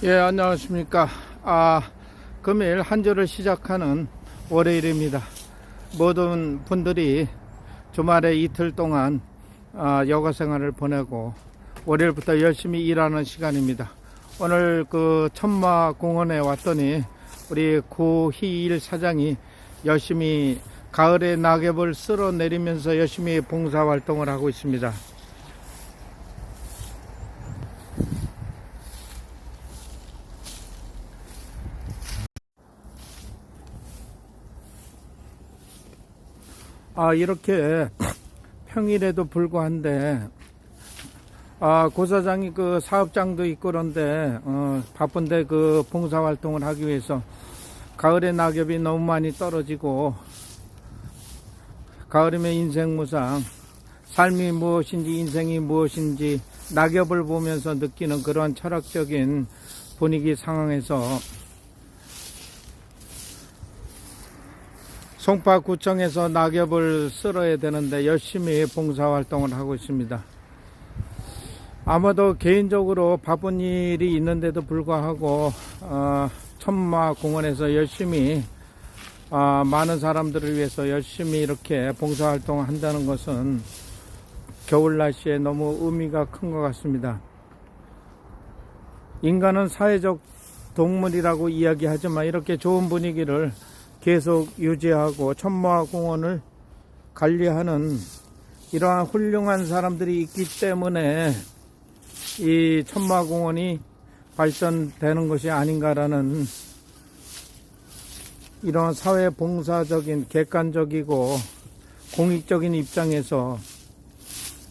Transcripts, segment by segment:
예, 안녕하십니까. 금일 한 주를 시작하는 월요일입니다. 모든 분들이 주말에 이틀 동안 여가 생활을 보내고 월요일부터 열심히 일하는 시간입니다. 오늘 그 천마공원에 왔더니 우리 고희일 사장이 열심히 가을에 낙엽을 쓸어내리면서 열심히 봉사활동을 하고 있습니다. 이렇게 평일에도 불구한데 고사장이 그 사업장도 있고 그런데 바쁜데 그 봉사활동을 하기 위해서 가을에 낙엽이 너무 많이 떨어지고 가을이면 인생무상, 삶이 무엇인지 인생이 무엇인지 낙엽을 보면서 느끼는 그런 철학적인 분위기 상황에서 송파구청에서 낙엽을 쓸어야 되는데 열심히 봉사활동을 하고 있습니다. 아마도 개인적으로 바쁜 일이 있는데도 불구하고 천마공원에서 열심히 많은 사람들을 위해서 열심히 이렇게 봉사활동을 한다는 것은 겨울 날씨에 너무 의미가 큰 것 같습니다. 인간은 사회적 동물이라고 이야기하지만 이렇게 좋은 분위기를 계속 유지하고 천마공원을 관리하는 이러한 훌륭한 사람들이 있기 때문에 이 천마공원이 발전되는 것이 아닌가라는 이런 사회봉사적인 객관적이고 공익적인 입장에서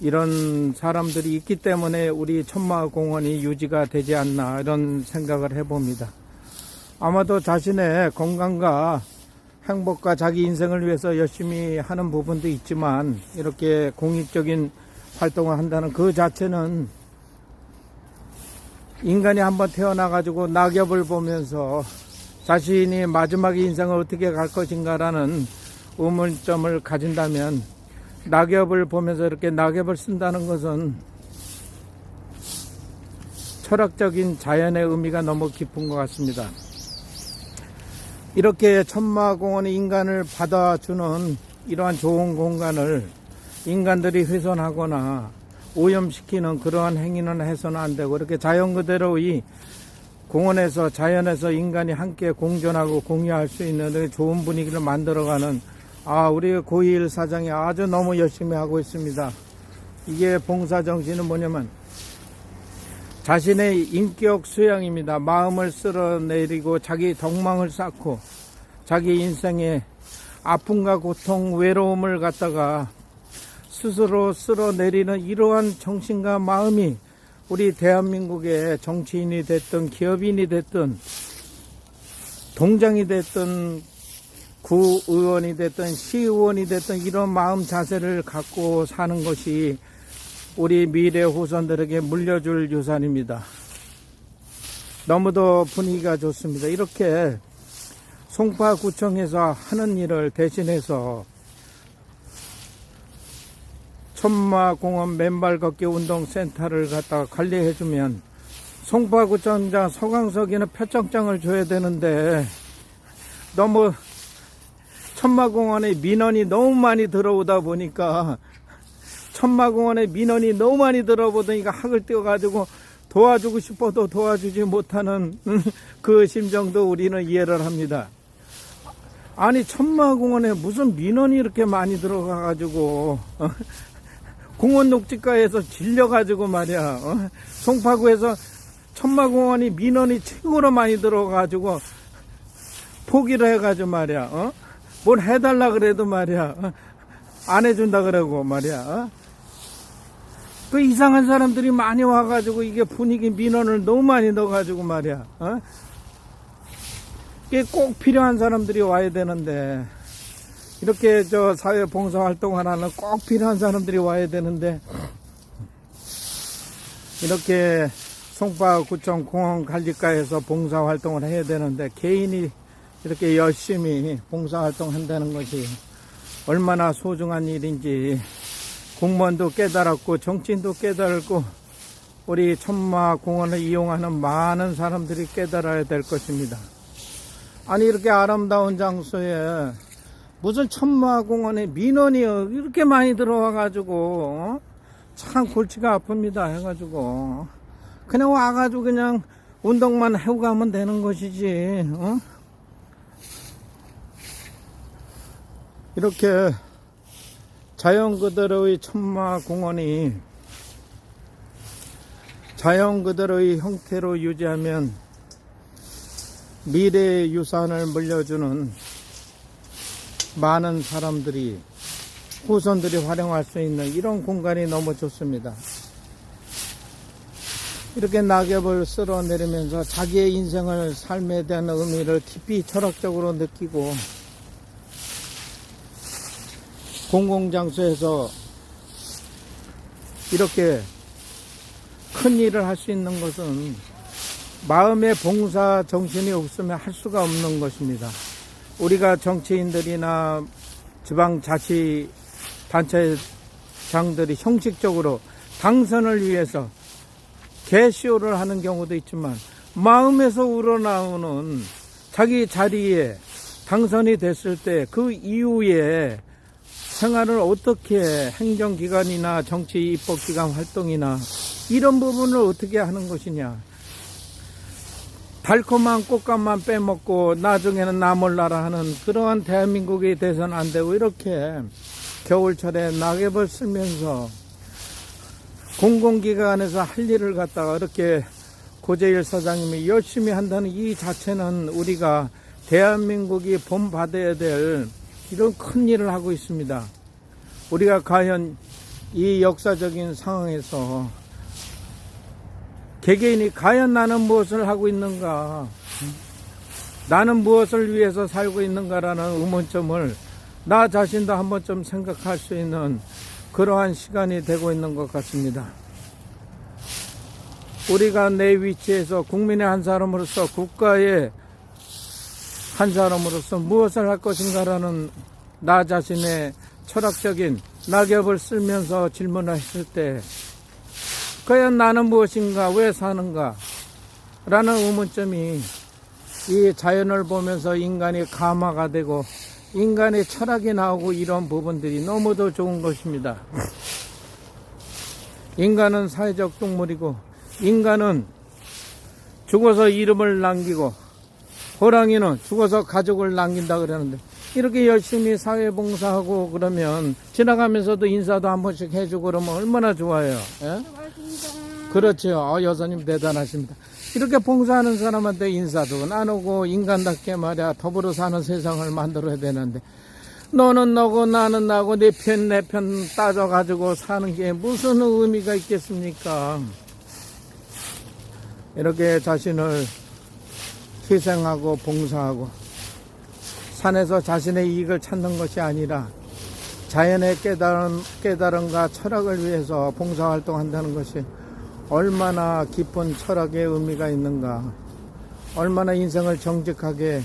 이런 사람들이 있기 때문에 우리 천마공원이 유지가 되지 않나 이런 생각을 해봅니다. 아마도 자신의 건강과 행복과 자기 인생을 위해서 열심히 하는 부분도 있지만 이렇게 공익적인 활동을 한다는 그 자체는 인간이 한번 태어나 가지고 낙엽을 보면서 자신이 마지막 인생을 어떻게 갈 것인가라는 의문점을 가진다면 낙엽을 보면서 이렇게 낙엽을 쓴다는 것은 철학적인 자연의 의미가 너무 깊은 것 같습니다. 이렇게 천마공원이 인간을 받아주는 이러한 좋은 공간을 인간들이 훼손하거나 오염시키는 그러한 행위는 해서는 안 되고 이렇게 자연 그대로의 공원에서 자연에서 인간이 함께 공존하고 공유할 수 있는 좋은 분위기를 만들어가는 우리 고희일 사장이 아주 너무 열심히 하고 있습니다. 이게 봉사정신은 뭐냐면 자신의 인격 수양입니다. 마음을 쓸어내리고 자기 덕망을 쌓고 자기 인생의 아픔과 고통, 외로움을 갖다가 스스로 쓸어내리는 이러한 정신과 마음이 우리 대한민국의 정치인이 됐든 기업인이 됐든 동장이 됐든 구의원이 됐든 시의원이 됐든 이런 마음 자세를 갖고 사는 것이 우리 미래 후손들에게 물려줄 유산입니다. 너무도 분위기가 좋습니다. 이렇게 송파구청에서 하는 일을 대신해서 천마공원 맨발 걷기 운동센터를 갖다가 관리해주면 송파구청장 서광석이는 표창장을 줘야 되는데 너무 천마공원에 민원이 너무 많이 들어오다 보니까 천마공원에 민원이 너무 많이 들어보더니까 학을 띄워가지고 도와주고 싶어도 도와주지 못하는 그 심정도 우리는 이해를 합니다. 아니 천마공원에 무슨 민원이 이렇게 많이 들어가가지고 공원 녹지가에서 질려가지고 말이야 송파구에서 천마공원이 민원이 최고로 많이 들어가가지고 포기를 해가지고 말이야 뭘 해달라 그래도 말이야 안 해준다 그러고 말이야 그 이상한 사람들이 많이 와가지고 이게 분위기 민원을 너무 많이 넣어가지고 말이야 이게 꼭 필요한 사람들이 와야 되는데 이렇게 사회 봉사 활동 하나는 꼭 필요한 사람들이 와야 되는데 이렇게 송파구청 공원 관리과에서 봉사 활동을 해야 되는데 개인이 이렇게 열심히 봉사 활동 한다는 것이 얼마나 소중한 일인지 공무원도 깨달았고 정치인도 깨달았고 우리 천마공원을 이용하는 많은 사람들이 깨달아야 될 것입니다. 아니 이렇게 아름다운 장소에 무슨 천마공원에 민원이 이렇게 많이 들어와 가지고 참 골치가 아픕니다 해가지고 그냥 와가지고 그냥 운동만 해고 가면 되는 것이지. 이렇게 자연 그대로의 천마공원이 자연 그대로의 형태로 유지하면 미래의 유산을 물려주는 많은 사람들이 후손들이 활용할 수 있는 이런 공간이 너무 좋습니다. 이렇게 낙엽을 쓸어내리면서 자기의 인생을 삶에 대한 의미를 깊이 철학적으로 느끼고 공공장소에서 이렇게 큰 일을 할 수 있는 것은 마음의 봉사 정신이 없으면 할 수가 없는 것입니다. 우리가 정치인들이나 지방자치단체장들이 형식적으로 당선을 위해서 개쇼를 하는 경우도 있지만 마음에서 우러나오는 자기 자리에 당선이 됐을 때 그 이후에 생활을 어떻게 행정기관이나 정치 입법기관 활동이나 이런 부분을 어떻게 하는 것이냐. 달콤한 꽃감만 빼먹고 나중에는 나 몰라라 하는 그러한 대한민국이 돼서는 안 되고 이렇게 겨울철에 낙엽을 쓸면서 공공기관에서 할 일을 갖다가 이렇게 고재일 사장님이 열심히 한다는 이 자체는 우리가 대한민국이 본받아야 될 이런 큰 일을 하고 있습니다. 우리가 과연 이 역사적인 상황에서 개개인이 과연 나는 무엇을 하고 있는가, 나는 무엇을 위해서 살고 있는가라는 의문점을 나 자신도 한 번쯤 생각할 수 있는 그러한 시간이 되고 있는 것 같습니다. 우리가 내 위치에서 국민의 한 사람으로서 국가의 한 사람으로서 무엇을 할 것인가라는 나 자신의 철학적인 낙엽을 쓸면서 질문을 했을 때 과연 나는 무엇인가, 왜 사는가 라는 의문점이 이 자연을 보면서 인간이 감화가 되고 인간의 철학이 나오고 이런 부분들이 너무도 좋은 것입니다. 인간은 사회적 동물이고 인간은 죽어서 이름을 남기고 호랑이는 죽어서 가족을 남긴다 그러는데 이렇게 열심히 사회봉사하고 그러면 지나가면서도 인사도 한 번씩 해주고 그러면 얼마나 좋아요. 예? 그렇죠. 여사님 대단하십니다. 이렇게 봉사하는 사람한테 인사도 나누고 인간답게 말이야 더불어 사는 세상을 만들어야 되는데 너는 너고 나는 나고 내 편 내 편 따져가지고 사는 게 무슨 의미가 있겠습니까? 이렇게 자신을 희생하고 봉사하고 산에서 자신의 이익을 찾는 것이 아니라 자연의 깨달음과 철학을 위해서 봉사활동한다는 것이 얼마나 깊은 철학의 의미가 있는가, 얼마나 인생을 정직하게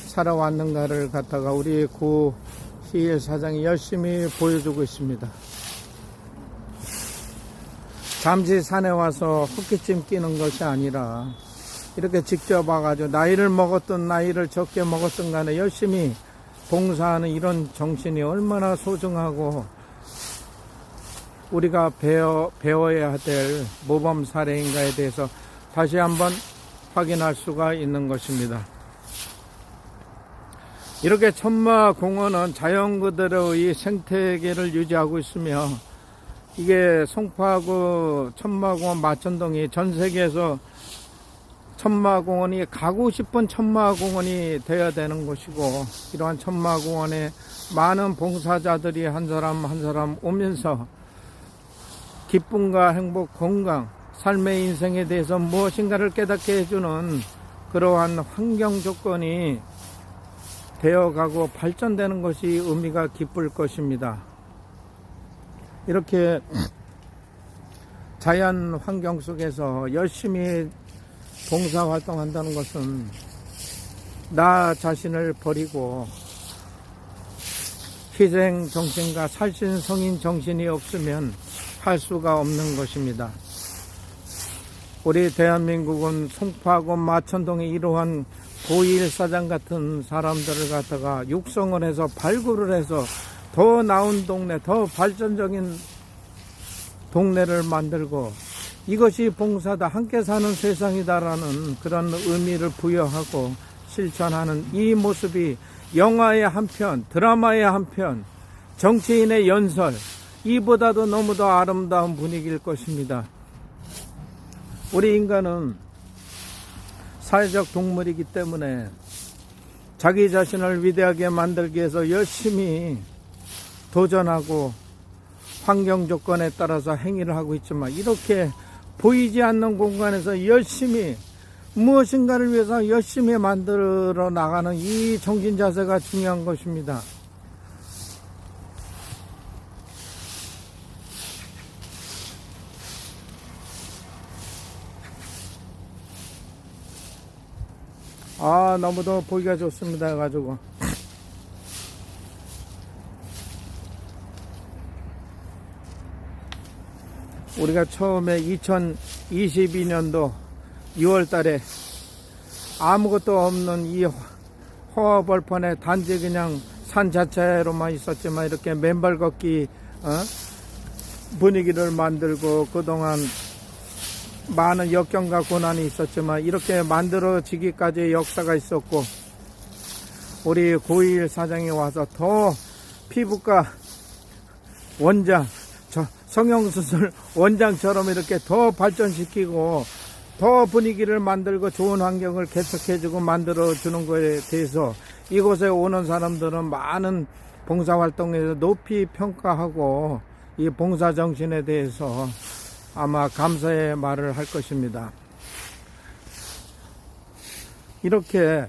살아왔는가를 갖다가 우리 구 희일 사장이 열심히 보여주고 있습니다. 잠시 산에 와서 헛기침 끼는 것이 아니라 이렇게 직접 와가지고 나이를 먹었든 나이를 적게 먹었든 간에 열심히 봉사하는 이런 정신이 얼마나 소중하고 우리가 배워야 될 모범 사례인가에 대해서 다시 한번 확인할 수가 있는 것입니다. 이렇게 천마공원은 자연 그대로의 생태계를 유지하고 있으며 이게 송파구 천마공원 마천동이 전 세계에서 천마공원이 가고 싶은 천마공원이 되어야 되는 것이고 이러한 천마공원에 많은 봉사자들이 한 사람 한 사람 오면서 기쁨과 행복, 건강, 삶의 인생에 대해서 무엇인가를 깨닫게 해주는 그러한 환경 조건이 되어가고 발전되는 것이 의미가 깊을 것입니다. 이렇게 자연 환경 속에서 열심히 봉사활동한다는 것은 나 자신을 버리고 희생 정신과 살신 성인 정신이 없으면 할 수가 없는 것입니다. 우리 대한민국은 송파하고 마천동에 이러한 고일 사장 같은 사람들을 갖다가 육성을 해서 발굴을 해서 더 나은 동네, 더 발전적인 동네를 만들고 이것이 봉사다, 함께 사는 세상이다라는 그런 의미를 부여하고 실천하는 이 모습이 영화의 한 편, 드라마의 한 편, 정치인의 연설, 이보다도 너무 더 아름다운 분위기일 것입니다. 우리 인간은 사회적 동물이기 때문에 자기 자신을 위대하게 만들기 위해서 열심히 도전하고 환경 조건에 따라서 행위를 하고 있지만 이렇게 보이지 않는 공간에서 열심히 무엇인가를 위해서 열심히 만들어 나가는 이 정신 자세가 중요한 것입니다. 너무도 보기가 좋습니다 해가지고 우리가 처음에 2022년도 6월 달에 아무것도 없는 이 허허벌판에 단지 그냥 산 자체로만 있었지만 이렇게 맨발 걷기 분위기를 만들고 그동안 많은 역경과 고난이 있었지만 이렇게 만들어지기까지의 역사가 있었고 우리 고일 사장이 와서 더 피부과 원장, 성형수술 원장처럼 이렇게 더 발전시키고 더 분위기를 만들고 좋은 환경을 개척해주고 만들어주는 것에 대해서 이곳에 오는 사람들은 많은 봉사활동에서 높이 평가하고 이 봉사정신에 대해서 아마 감사의 말을 할 것입니다. 이렇게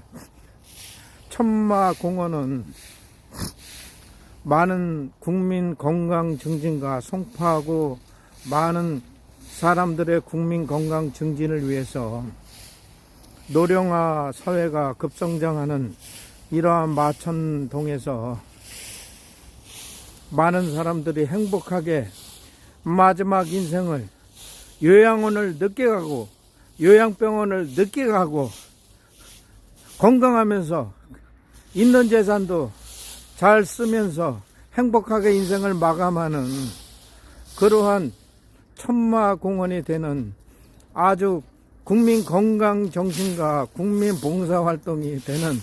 천마공원은 많은 국민 건강 증진과 송파하고 많은 사람들의 국민 건강 증진을 위해서 노령화 사회가 급성장하는 이러한 마천동에서 많은 사람들이 행복하게 마지막 인생을 요양원을 늦게 가고 요양병원을 늦게 가고 건강하면서 있는 재산도 잘 쓰면서 행복하게 인생을 마감하는 그러한 천마공원이 되는 아주 국민 건강 정신과 국민 봉사 활동이 되는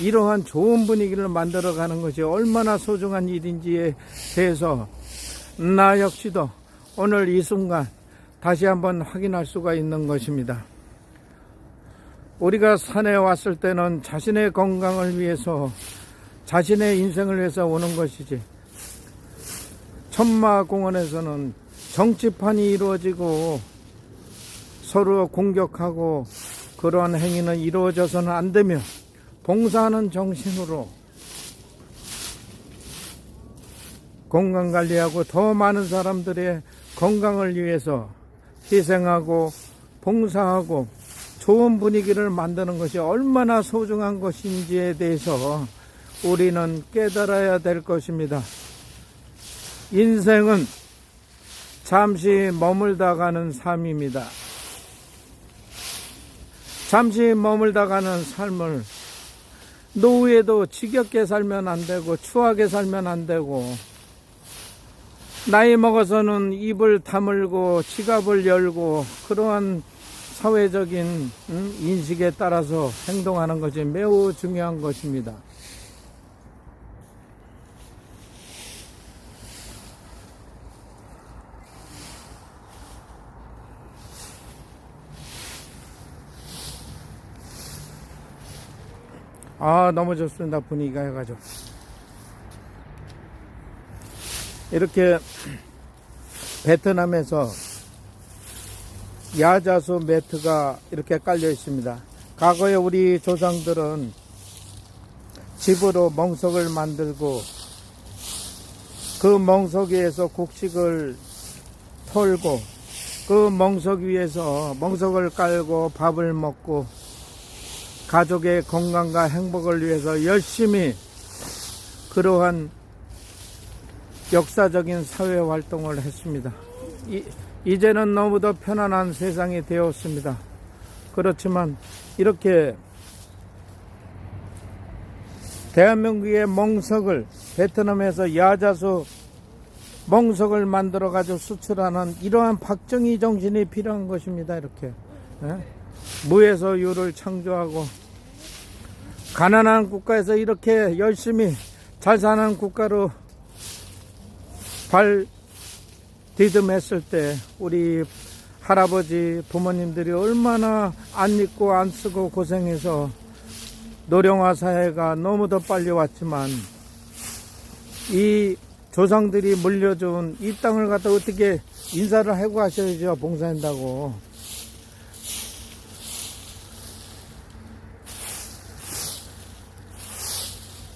이러한 좋은 분위기를 만들어가는 것이 얼마나 소중한 일인지에 대해서 나 역시도 오늘 이 순간 다시 한번 확인할 수가 있는 것입니다. 우리가 산에 왔을 때는 자신의 건강을 위해서 자신의 인생을 위해서 오는 것이지 천마공원에서는 정치판이 이루어지고 서로 공격하고 그러한 행위는 이루어져서는 안 되며 봉사하는 정신으로 건강관리하고 더 많은 사람들의 건강을 위해서 희생하고 봉사하고 좋은 분위기를 만드는 것이 얼마나 소중한 것인지에 대해서 우리는 깨달아야 될 것입니다. 인생은 잠시 머물다 가는 삶입니다. 잠시 머물다 가는 삶을 노후에도 지겹게 살면 안 되고 추하게 살면 안 되고 나이 먹어서는 입을 다물고 지갑을 열고 그러한 사회적인 인식에 따라서 행동하는 것이 매우 중요한 것입니다. 너무 좋습니다. 분위기가 해가지고 이렇게 베트남에서 야자수 매트가 이렇게 깔려 있습니다. 과거에 우리 조상들은 집으로 멍석을 만들고 그 멍석 위에서 곡식을 털고 그 멍석 위에서 멍석을 깔고 밥을 먹고 가족의 건강과 행복을 위해서 열심히 그러한 역사적인 사회 활동을 했습니다. 이제는 너무도 편안한 세상이 되었습니다. 그렇지만 이렇게 대한민국의 멍석을 베트남에서 야자수 멍석을 만들어 가지고 수출하는 이러한 박정희 정신이 필요한 것입니다. 이렇게 무에서 유를 창조하고 가난한 국가에서 이렇게 열심히 잘 사는 국가로 발 디듬했을 때 우리 할아버지 부모님들이 얼마나 안 입고 안 쓰고 고생해서 노령화 사회가 너무도 빨리 왔지만 이 조상들이 물려준 이 땅을 갖다 어떻게 인사를 하고 하셔야죠. 봉사한다고.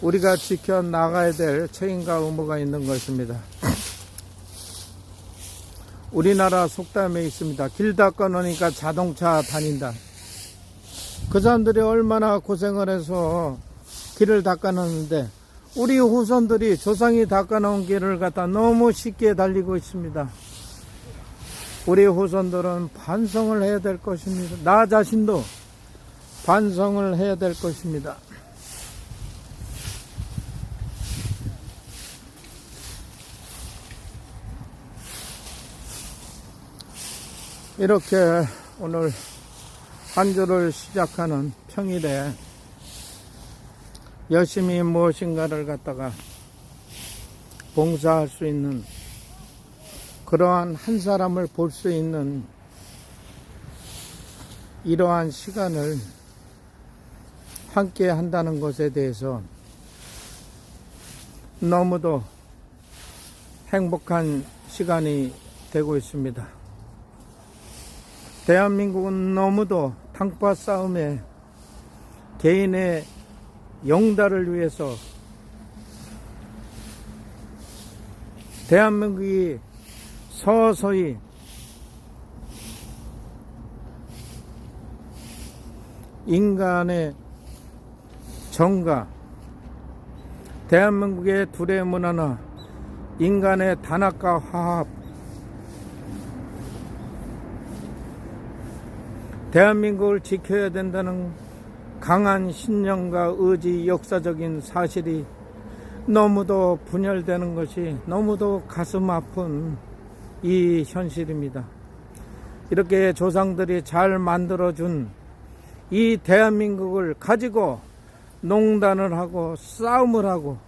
우리가 지켜나가야 될 책임과 의무가 있는 것입니다. 우리나라 속담에 있습니다. 길 닦아놓으니까 자동차 다닌다. 그 사람들이 얼마나 고생을 해서 길을 닦아놓는데 우리 후손들이 조상이 닦아놓은 길을 갖다 너무 쉽게 달리고 있습니다. 우리 후손들은 반성을 해야 될 것입니다. 나 자신도 반성을 해야 될 것입니다. 이렇게 오늘 한 주를 시작하는 평일에 열심히 무엇인가를 갖다가 봉사할 수 있는 그러한 한 사람을 볼 수 있는 이러한 시간을 함께 한다는 것에 대해서 너무도 행복한 시간이 되고 있습니다. 대한민국은 너무도 당파 싸움에 개인의 영달을 위해서 대한민국이 서서히 인간의 정과 대한민국의 둘의 문화나 인간의 단합과 화합, 대한민국을 지켜야 된다는 강한 신념과 의지, 역사적인 사실이 너무도 분열되는 것이 너무도 가슴 아픈 이 현실입니다. 이렇게 조상들이 잘 만들어준 이 대한민국을 가지고 농단을 하고 싸움을 하고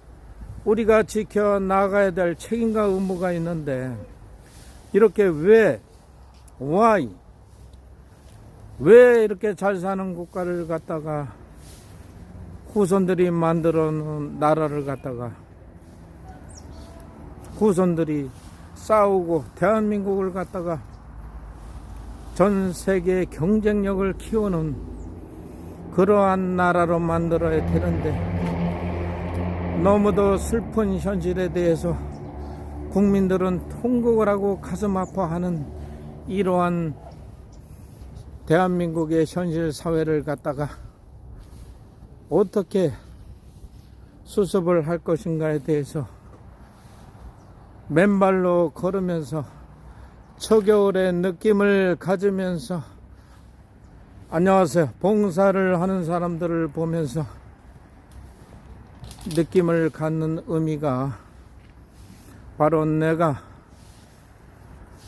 우리가 지켜나가야 될 책임과 의무가 있는데 이렇게 왜 이렇게 잘 사는 국가를 갖다가 후손들이 만들어 놓은 나라를 갖다가 후손들이 싸우고 대한민국을 갖다가 전 세계 경쟁력을 키우는 그러한 나라로 만들어야 되는데 너무도 슬픈 현실에 대해서 국민들은 통곡을 하고 가슴 아파하는 이러한 대한민국의 현실 사회를 갖다가 어떻게 수습을 할 것인가에 대해서 맨발로 걸으면서 초겨울의 느낌을 가지면서 안녕하세요 봉사를 하는 사람들을 보면서 느낌을 갖는 의미가 바로 내가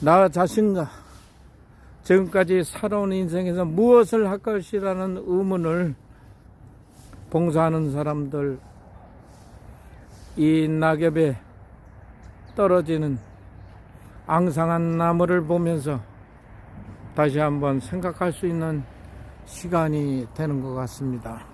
나 자신과 지금까지 살아온 인생에서 무엇을 할 것이라는 의문을 봉사하는 사람들, 이 낙엽에 떨어지는 앙상한 나무를 보면서 다시 한번 생각할 수 있는 시간이 되는 것 같습니다.